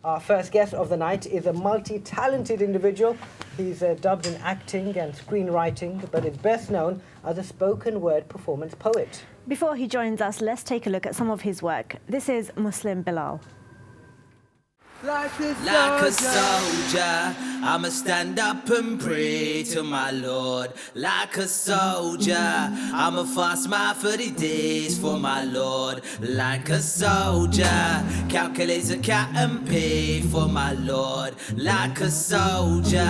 Our first guest of the night is a multi-talented individual. He's dubbed in acting and screenwriting, but is best known as a spoken word performance poet. Before he joins us, let's take a look at some of his work. This is Muslim Belal. Like a soldier, I'ma stand up and pray to my Lord. Like a soldier, I'ma fast my 30 days for my Lord. Like a soldier, calculate the cat and pay for my Lord. Like a soldier,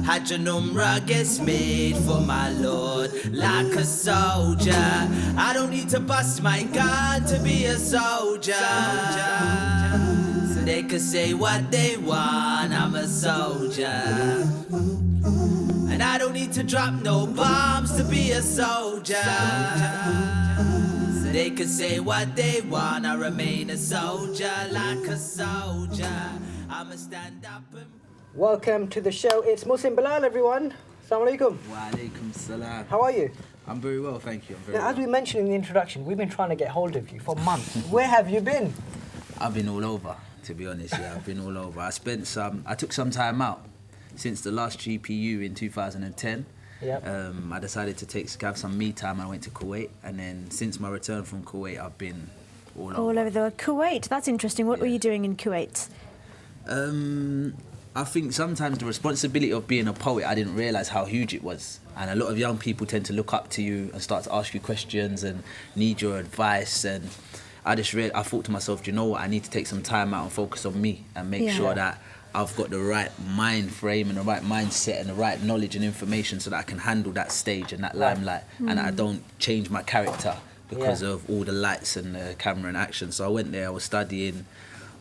Hajj and Umrah gets made for my Lord. Like a soldier, I don't need to bust my gun to be a soldier. They can say what they want, I'm a soldier. And I don't need to drop no bombs to be a soldier. So they can say what they want, I remain a soldier. Like a soldier, I'ma stand up and... Welcome to the show. It's Muslim Belal, everyone. Assalamu alaikum. Wa alaikum salam. How are you? I'm very well, thank you. Now, as we mentioned in the introduction, we've been trying to get hold of you for months. Where have you been? I've been all over, to be honest. Yeah, I've been all over. I took some time out since the last GPU in 2010. Yep. I decided to have some me time. I went to Kuwait, and then since my return from Kuwait, I've been all over the Kuwait. That's interesting. What were you doing in Kuwait? I think sometimes the responsibility of being a poet, I didn't realise how huge it was. And a lot of young people tend to look up to you and start to ask you questions and need your advice. And I thought to myself, do you know what? I need to take some time out and focus on me and make sure that I've got the right mind frame and the right mindset and the right knowledge and information so that I can handle that stage and that limelight and I don't change my character because of all the lights and the camera and action. So I went there, I was studying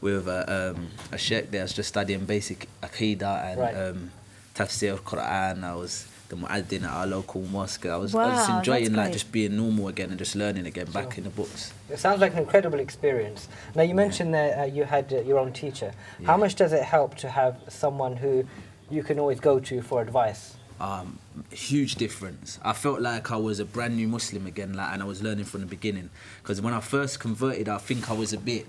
with a sheikh there. I was just studying basic Aqidah and tafsir al-Quran. I was the muaddin at our local mosque. I was just enjoying just being normal again and just learning again back in the books. It sounds like an incredible experience. Now, you mentioned that you had your own teacher. Yeah. How much does it help to have someone who you can always go to for advice? Huge difference. I felt like I was a brand new Muslim again, and I was learning from the beginning. Because when I first converted, I think I was a bit...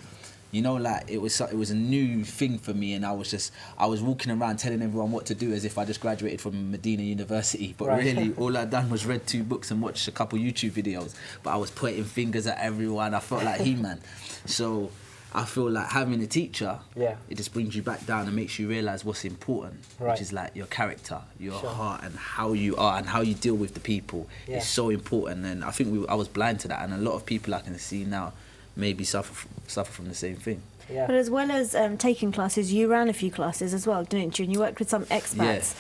You know, like it was a new thing for me, and I was walking around telling everyone what to do as if I just graduated from Medina University. But really, all I'd done was read 2 books and watched a couple YouTube videos. But I was pointing fingers at everyone. I felt like He-Man. So I feel like having a teacher, it just brings you back down and makes you realise what's important, which is like your character, your heart, and how you are and how you deal with the people. It's so important, and I think I was blind to that, and a lot of people I can see now maybe suffer from the same thing. But as well as taking classes, you ran a few classes as well, didn't you? And you worked with some expats.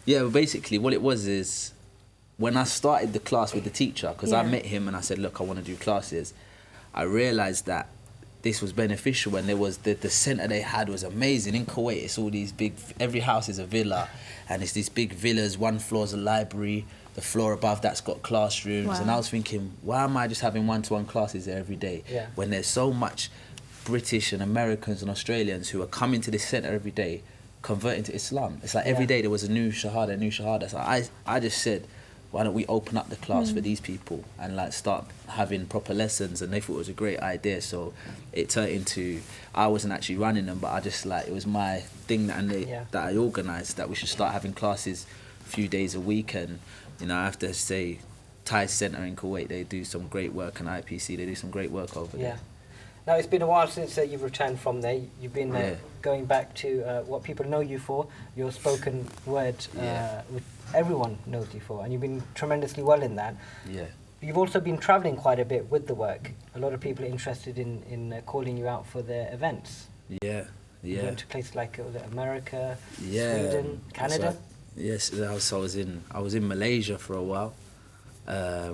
Yeah, well, basically what it was is when I started the class with the teacher, because I met him and I said, look, I want to do classes, I realised that this was beneficial, and there was the centre they had was amazing. In Kuwait, it's all these big, every house is a villa, and it's these big villas, one floor's a library, the floor above that's got classrooms, and I was thinking, why am I just having one-to-one classes there every day when there's so much British and Americans and Australians who are coming to this centre every day, converting to Islam. It's like every day there was a new shahada, So I just said, why don't we open up the class for these people and like start having proper lessons, and they thought it was a great idea. So it turned into, I wasn't actually running them, but I just it was my thing that I organised, that we should start having classes a few days a week. And you know, I have to say, Thai Centre in Kuwait, they do some great work, and IPC, they do some great work over there. Now, it's been a while since you've returned from there. You've been going back to what people know you for, your spoken word, which everyone knows you for, and you've been tremendously well in that. You've also been travelling quite a bit with the work. A lot of people are interested in calling you out for their events. You went to places like America, Sweden, Canada. Yes, I was in Malaysia for a while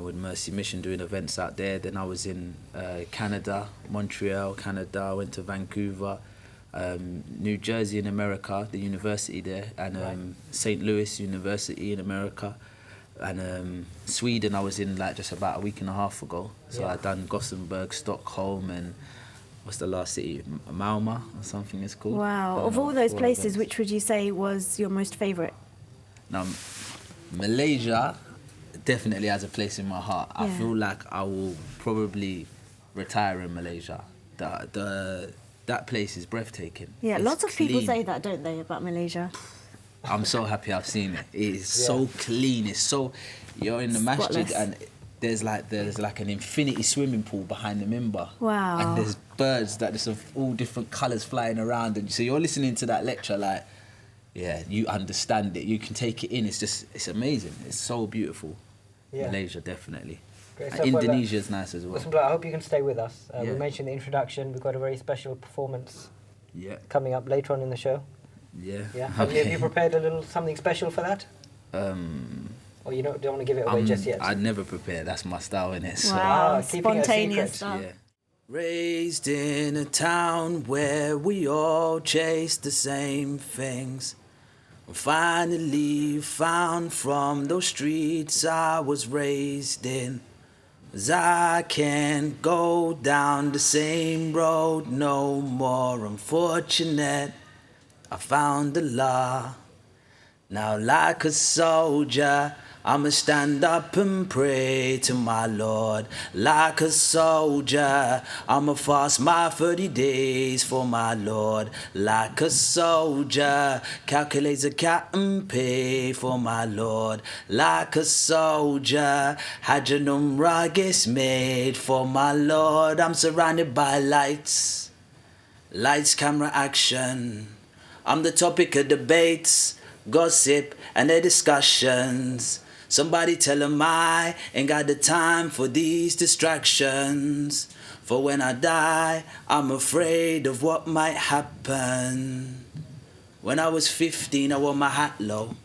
with Mercy Mission doing events out there. Then I was in Canada, Montreal, Canada. I went to Vancouver, New Jersey in America, the university there, and St. Louis University in America. And Sweden I was in like just about a week and a half ago. So I'd done Gothenburg, Stockholm, and what's the last city? Malmö or something it's called. Wow. Of all those places, which would you say was your most favourite? Now, Malaysia definitely has a place in my heart. I feel like I will probably retire in Malaysia. The that place is breathtaking. Yeah, It's lots of people clean. say that, don't they, about Malaysia? I'm so happy I've seen it. It is so clean. It's so, you're in the masjid Spotless. and there's like an infinity swimming pool behind the minbar. Wow. And there's birds that just of all different colours flying around, and so you're listening to that lecture like, yeah, you understand it. You can take it in. It's amazing. It's so beautiful. Yeah. Malaysia, definitely. Great And stuff. Well, Indonesia's nice as well. Muslim Belal, I hope you can stay with us. We Yeah. mentioned the introduction. We've got a very special performance Yeah. coming up later on in the show. Yeah. Yeah. Have you prepared a little something special for that? Or you don't want to give it away just yet? I'd never prepare. That's my style, innit? So, Wow, keeping it a spontaneous secret. stuff. yeah. Raised in a town where we all chase the same things. Finally found from those streets I was raised in. 'Cause I can't go down the same road no more. Unfortunate, I found the law. Now like a soldier, I'ma stand up and pray to my Lord. Like a soldier, I'ma fast my 30 days for my Lord. Like a soldier, calculate zakat and pay for my Lord. Like a soldier, Hajj and Umrah gets made for my Lord. I'm surrounded by lights, camera, action. I'm the topic of debates, gossip, and the discussions. Somebody tell 'em I ain't got the time for these distractions. For when I die, I'm afraid of what might happen. When I was 15, I wore my hat low,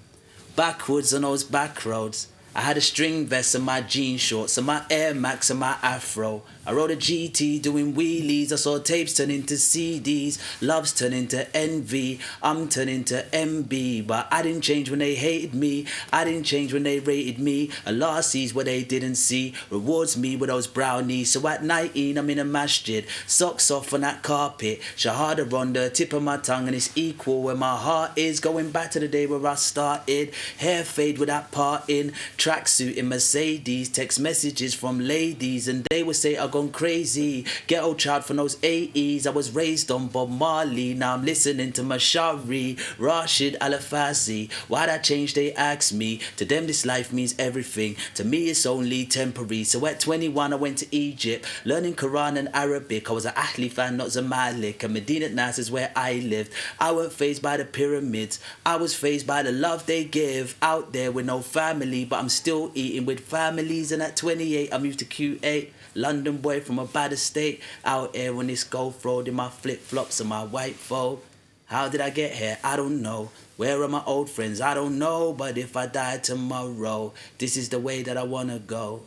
backwards on those back roads. I had a string vest and my jean shorts and my Air Max and my afro. I rode a GT doing wheelies. I saw tapes turn into CDs. Loves turn into envy. I'm turning to MB. But I didn't change when they hated me. I didn't change when they rated me. Allah sees what they didn't see. Rewards me with those brownies. So at 19 I'm in a masjid. Socks off on that carpet. Shahada on the tip of my tongue. And it's equal where my heart is. Going back to the day where I started. Hair fade with that part in. Tracksuit in Mercedes. Text messages from ladies. And they would say I gone crazy. Ghetto child from those 80s. I was raised on Bob Marley. Now I'm listening to Mashari, Rashid Al-Afasi. Why'd I change? They ask me. To them this life means everything. To me it's only temporary. So at 21 I went to Egypt, learning Quran and Arabic. I was an Ahli fan, not Zamalek. And Medina Nas is where I lived. I wasn't fazed by the pyramids. I was fazed by the love they give. Out there with no family, but I'm still eating with families. And at 28 I moved to Q8. London boy from a bad estate, out here on this Golf Road in my flip-flops and my white phobe. How did I get here? I don't know. Where are my old friends? I don't know. But if I die tomorrow, this is the way that I wanna go.